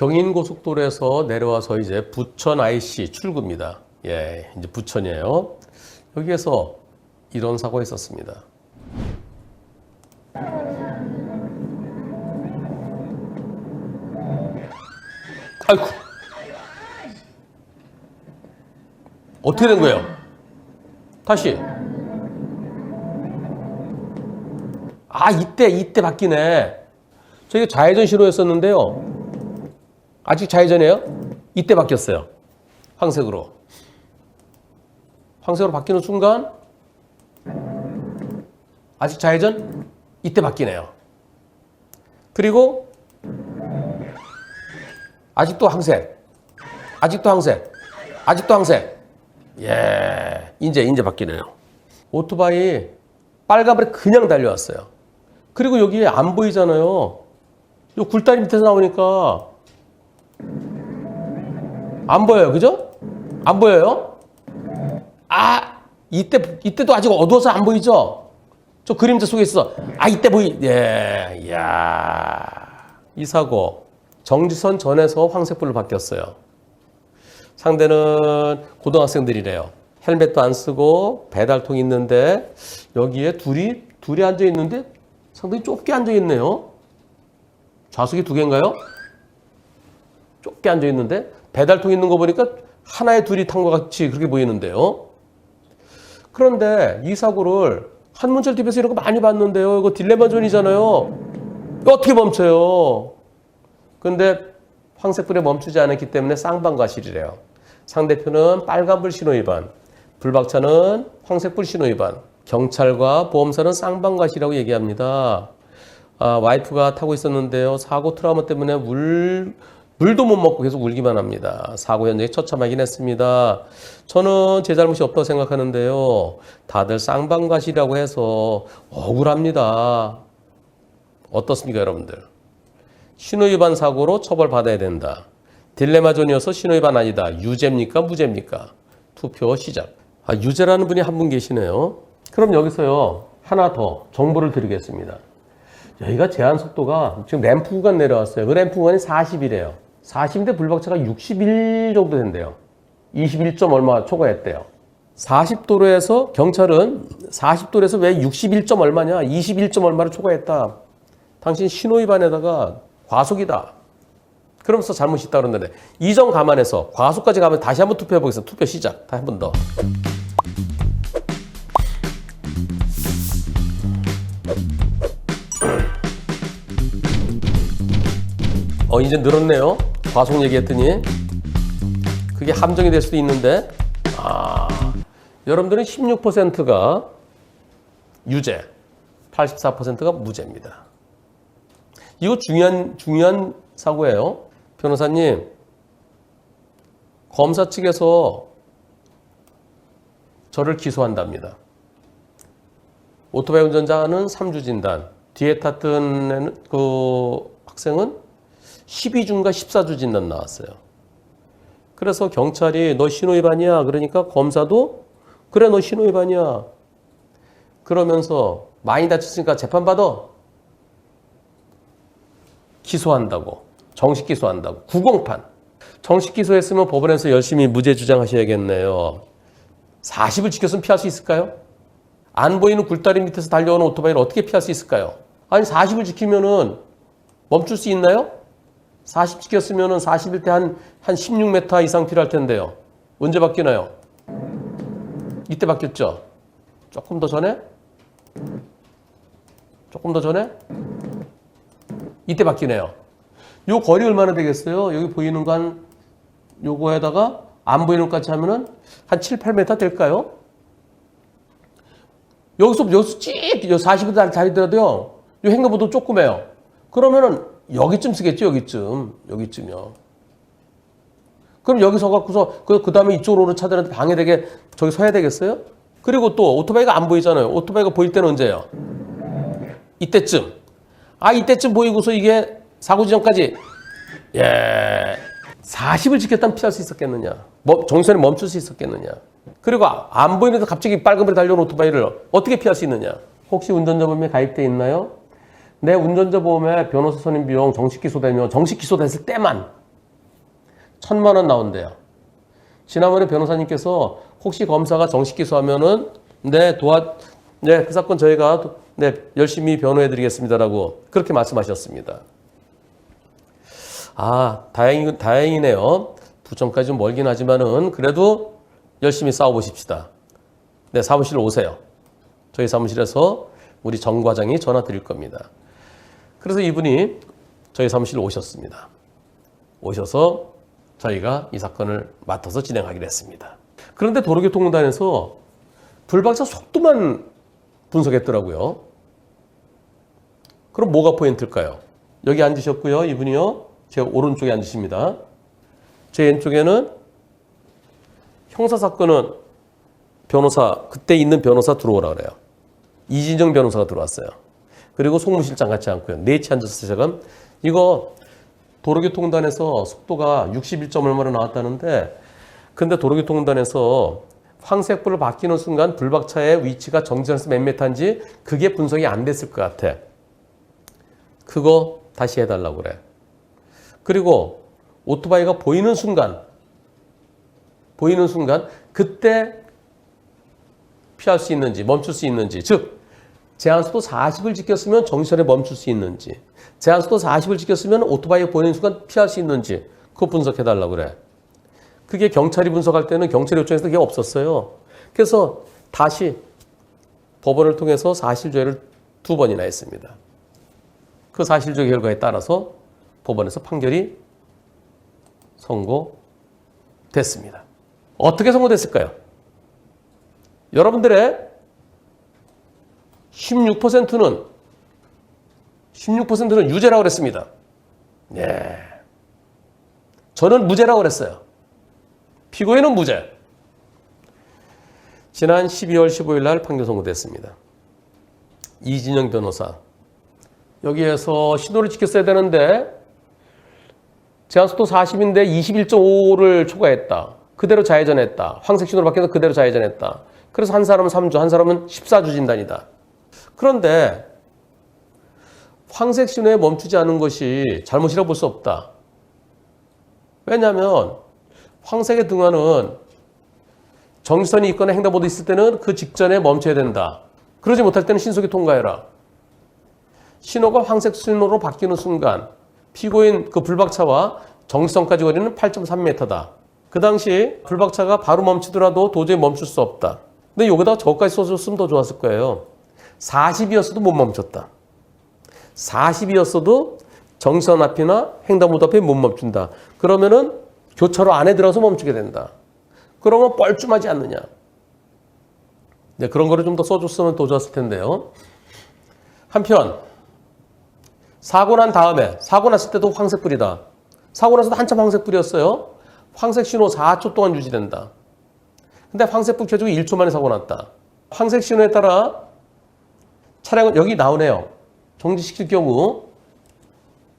경인고속도로에서 내려와서 이제 부천 IC 출구입니다. 예, 이제 부천이에요. 여기에서 이런 사고가 있었습니다. 아이고. 어떻게 된 거예요? 다시. 아, 이때 바뀌네. 저희가 좌회전 신호였었는데요. 아직 좌회전이에요? 이때 바뀌었어요. 황색으로. 황색으로 바뀌는 순간 아직 좌회전? 이때 바뀌네요. 그리고 아직도 황색. 아직도 황색. 아직도 황색. 예, 이제 바뀌네요. 오토바이 빨간불에 그냥 달려왔어요. 그리고 여기에 안 보이잖아요. 요 굴다리 밑에서 나오니까 안 보여요. 그죠? 안 보여요? 아, 이때도 아직 어두워서 안 보이죠? 저 그림자 속에 있어. 아, 이때 예, 이야. 이 사고. 정지선 전에서 황색불로 바뀌었어요. 상대는 고등학생들이래요. 헬멧도 안 쓰고 배달통 있는데 여기에 둘이 앉아 있는데 상당히 좁게 앉아 있네요. 좌석이 두 개인가요? 좁게 앉아 있는데 배달통 있는 거 보니까 하나에 둘이 탄 것 같이 그렇게 보이는데요. 그런데 이 사고를 한문철 TV에서 이런 거 많이 봤는데요. 이거 딜레마존이잖아요. 어떻게 멈춰요? 근데 황색불에 멈추지 않았기 때문에 쌍방과실이래요. 상대편은 빨간불 신호위반, 불박차는 황색불 신호위반, 경찰과 보험사는 쌍방과실이라고 얘기합니다. 아, 와이프가 타고 있었는데요. 사고 트라우마 때문에 물도 못 먹고 계속 울기만 합니다. 사고 현장에 처참하긴 했습니다. 저는 제 잘못이 없다고 생각하는데요. 다들 쌍방과실이라고 해서 억울합니다. 어떻습니까, 여러분들? 신호위반 사고로 처벌받아야 된다. 딜레마존이어서 신호위반 아니다. 유죄입니까? 무죄입니까? 투표 시작. 아, 유죄라는 분이 한 분 계시네요. 그럼 여기서요. 하나 더 정보를 드리겠습니다. 여기가 제한 속도가 지금 램프 구간 내려왔어요. 그 램프 구간이 40이래요. 40인데 불박차가 61 정도 된대요. 21점 얼마 초과했대요. 40도로에서 경찰은 40도로에서 왜 61점 얼마냐? 21점 얼마를 초과했다. 당신 신호위반에다가 과속이다. 그러면서 잘못이 있다 그러는데 이 점 감안해서 과속까지 가면 다시 한번 투표해 보겠습니다. 투표 시작. 다시 한 번 더. 이제 늘었네요. 과속 얘기했더니 그게 함정이 될 수도 있는데 여러분들은 16%가 유죄, 84%가 무죄입니다. 이거 중요한 사고예요. 변호사님, 검사 측에서 저를 기소한답니다. 오토바이 운전자는 3주 진단, 뒤에 탔던 그 학생은 12주인가 14주 진단 나왔어요. 그래서 경찰이 너 신호위반이야. 그러니까 검사도 그래 너 신호위반이야. 그러면서 많이 다쳤으니까 재판받아. 기소한다고. 정식 기소한다고. 구공판. 정식 기소했으면 법원에서 열심히 무죄 주장하셔야겠네요. 40을 지켰으면 피할 수 있을까요? 안 보이는 굴다리 밑에서 달려오는 오토바이를 어떻게 피할 수 있을까요? 아니 40을 지키면은 멈출 수 있나요? 40 지켰으면은 40일 때 한 16m 이상 필요할 텐데요. 언제 바뀌나요? 이때 바뀌었죠? 조금 더 전에? 조금 더 전에? 이때 바뀌네요. 요 거리 얼마나 되겠어요? 여기 보이는 건 요거에다가 안 보이는 것까지 하면은 한 7, 8m 될까요? 여기서 쭉 40일 다니더라도요. 요 행거보다 조그매요. 그러면은 여기쯤 쓰겠죠, 여기쯤이요. 그럼 여기서 갖고서 그 다음에 이쪽으로 오는 차들한테 방해되게 저기 서야 되겠어요? 그리고 또 오토바이가 안 보이잖아요. 오토바이가 보일 때는 언제예요? 이때쯤. 이때쯤 보이고서 이게 사고 지점까지 40을 지켰다면 피할 수 있었겠느냐? 정선에 멈출 수 있었겠느냐? 그리고 안 보이는데 갑자기 빨간불에 달려오는 오토바이를 어떻게 피할 수 있느냐? 혹시 운전자 보험에 가입돼 있나요? 내 운전자 보험에 변호사 선임 비용 정식 기소되면 정식 기소됐을 때만 1,000만 원 나온대요. 지난번에 변호사님께서 혹시 검사가 정식 기소하면은 그 사건 저희가 열심히 변호해 드리겠습니다라고 그렇게 말씀하셨습니다. 다행이네요. 부천까지 좀 멀긴 하지만은 그래도 열심히 싸워 보십시다. 네, 사무실로 오세요. 저희 사무실에서 우리 정 과장이 전화 드릴 겁니다. 그래서 이분이 저희 사무실로 오셨습니다. 오셔서 저희가 이 사건을 맡아서 진행하기로 했습니다. 그런데 도로교통공단에서 불박차 속도만 분석했더라고요. 그럼 뭐가 포인트일까요? 여기 앉으셨고요. 이분이요. 제 오른쪽에 앉으십니다. 제 왼쪽에는 형사사건은 그때 있는 변호사 들어오라 그래요. 이진정 변호사가 들어왔어요. 그리고 송무실장 같이 앉고요. 넷이 앉아서 시작은 이거 도로교통공단에서 속도가 61점 얼마로 나왔다는데 근데 도로교통공단에서 황색불을 바뀌는 순간 불박차의 위치가 정지선에서 몇 미터인지 그게 분석이 안 됐을 것 같아. 그거 다시 해달라고 그래. 그리고 오토바이가 보이는 순간 그때 피할 수 있는지 멈출 수 있는지 즉 제한속도 40을 지켰으면 정지선에 멈출 수 있는지 제한속도 40을 지켰으면 오토바이가 보이는 순간 피할 수 있는지 그거 분석해달라고 그래. 그게 경찰이 분석할 때는 경찰 요청에서 그게 없었어요. 그래서 다시 법원을 통해서 사실조회를 2번이나 했습니다. 그 사실조회 결과에 따라서 법원에서 판결이 선고됐습니다. 어떻게 선고됐을까요? 여러분들의 16%는 유죄라고 그랬습니다. 예. 저는 무죄라고 그랬어요. 피고인은 무죄. 지난 12월 15일 날 판결 선고됐습니다. 이진영 변호사. 여기에서 신호를 지켰어야 되는데 제한속도 40인데 21.5를 초과했다. 그대로 좌회전했다. 황색 신호로 바뀌어서 그대로 좌회전했다. 그래서 한 사람은 3주, 한 사람은 14주 진단이다. 그런데 황색 신호에 멈추지 않은 것이 잘못이라고 볼 수 없다. 왜냐하면 황색의 등화는 정지선이 있거나 횡단보도 있을 때는 그 직전에 멈춰야 된다. 그러지 못할 때는 신속히 통과해라. 신호가 황색 신호로 바뀌는 순간 피고인 그 불박차와 정지선까지 거리는 8.3m다. 그 당시 불박차가 바로 멈추더라도 도저히 멈출 수 없다. 근데 여기다가 저거까지 써줬으면 더 좋았을 거예요. 40이었어도 못 멈췄다. 40이었어도 정지선 앞이나 횡단보도 앞에 못 멈춘다. 그러면은 교차로 안에 들어서 멈추게 된다. 그러면 뻘쭘하지 않느냐. 네, 그런 거를 좀 더 써줬으면 더 좋았을 텐데요. 한편 사고 난 다음에 사고 났을 때도 황색불이다. 사고 나서도 한참 황색불이었어요. 황색 신호 4초 동안 유지된다. 근데 황색불 켜지고 1초 만에 사고 났다. 황색 신호에 따라 차량은 여기 나오네요. 정지시킬 경우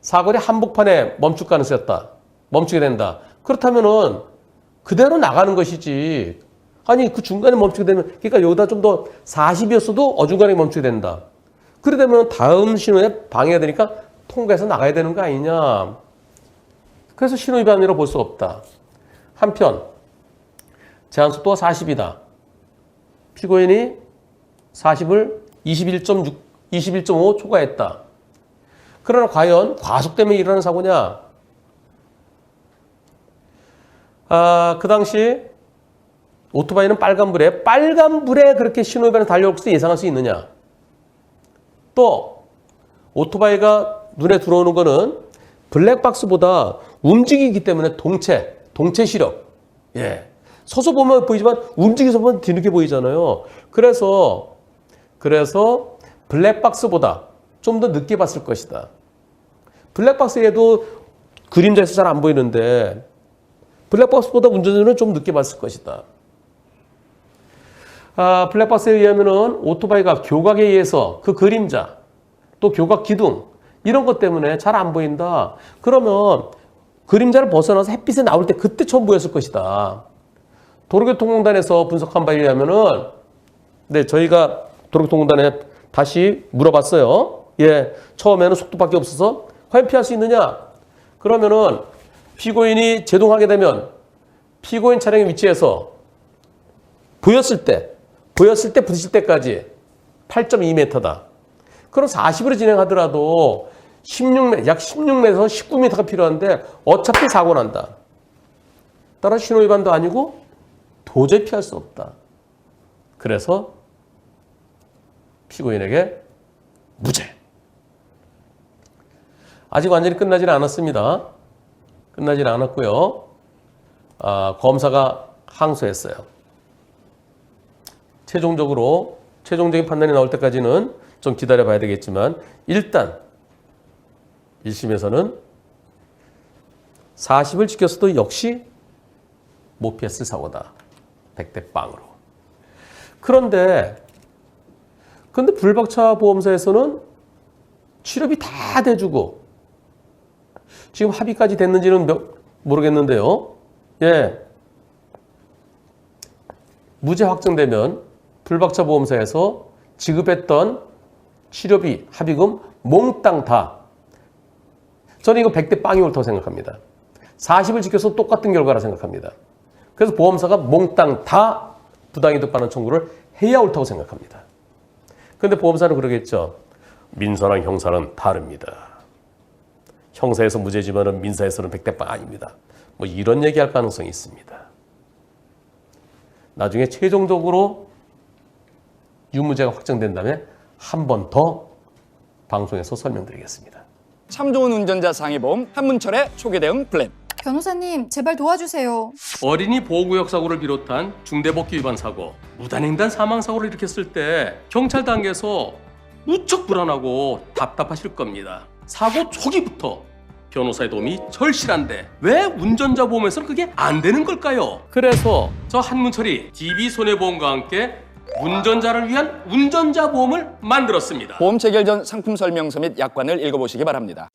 사거리 한복판에 멈출 가능성이 있다. 멈추게 된다. 그렇다면은 그대로 나가는 것이지. 아니 그 중간에 멈추게 되면 그러니까 여기다 좀 더 40이었어도 어중간하게 멈추게 된다. 그래 되면 다음 신호에 방해가 되니까 통과해서 나가야 되는 거 아니냐. 그래서 신호 위반이라고 볼 수 없다. 한편 제한속도가 40이다. 피고인이 40을 21.5 초과했다. 그러나 과연 과속 때문에 일어나는 사고냐? 그 당시 오토바이는 빨간불에 그렇게 신호위반을 달려올 것을 예상할 수 있느냐? 또 오토바이가 눈에 들어오는 거는 블랙박스보다 움직이기 때문에 동체 시력. 예. 서서 보면 보이지만 움직여서 보면 뒤늦게 보이잖아요. 그래서 블랙박스보다 좀 더 늦게 봤을 것이다. 블랙박스에도 그림자에서 잘 안 보이는데 블랙박스보다 운전자는 좀 늦게 봤을 것이다. 블랙박스에 의하면은 오토바이가 교각에 의해서 그 그림자 또 교각 기둥 이런 것 때문에 잘 안 보인다. 그러면 그림자를 벗어나서 햇빛에 나올 때 그때 처음 보였을 것이다. 도로교통공단에서 분석한 바에 의하면은 네, 저희가 도로교통공단에 다시 물어봤어요. 예, 처음에는 속도밖에 없어서 과연 피할 수 있느냐? 그러면은 피고인이 제동하게 되면 피고인 차량의 위치에서 보였을 때 부딪힐 때까지 8.2m다. 그럼 40으로 진행하더라도 약 16m에서 19m가 필요한데 어차피 사고 난다. 따라 신호 위반도 아니고 도저히 피할 수 없다. 그래서 피고인에게 무죄. 아직 완전히 끝나지는 않았습니다. 끝나지는 않았고요. 검사가 항소했어요. 최종적인 판단이 나올 때까지는 좀 기다려 봐야 되겠지만 일단 1심에서는 40을 지켰어도 역시 못 피했을 사고다. 100대 0으로. 그런데 불박차 보험사에서는 치료비 다 대주고 지금 합의까지 됐는지는 모르겠는데요. 예. 무죄 확정되면 불박차 보험사에서 지급했던 치료비, 합의금 몽땅 다. 저는 이거 100대 0이 옳다고 생각합니다. 40을 지켜서 똑같은 결과라 생각합니다. 그래서 보험사가 몽땅 다 부당이득 반환 청구를 해야 옳다고 생각합니다. 그런데 보험사는 그러겠죠. 민사랑 형사는 다릅니다. 형사에서 무죄지만 민사에서는 100대 0 아닙니다. 뭐 이런 얘기할 가능성이 있습니다. 나중에 최종적으로 유무죄가 확정된 다음에 한 번 더 방송에서 설명드리겠습니다. 참 좋은 운전자 상해보험 한문철의 초기 대응 플랜. 변호사님, 제발 도와주세요. 어린이 보호구역 사고를 비롯한 중대법규 위반 사고, 무단횡단 사망 사고를 일으켰을 때 경찰 단계에서 무척 불안하고 답답하실 겁니다. 사고 초기부터 변호사의 도움이 절실한데 왜 운전자 보험에서는 그게 안 되는 걸까요? 그래서 저 한문철이 DB손해보험과 함께 운전자를 위한 운전자 보험을 만들었습니다. 보험 체결 전 상품 설명서 및 약관을 읽어보시기 바랍니다.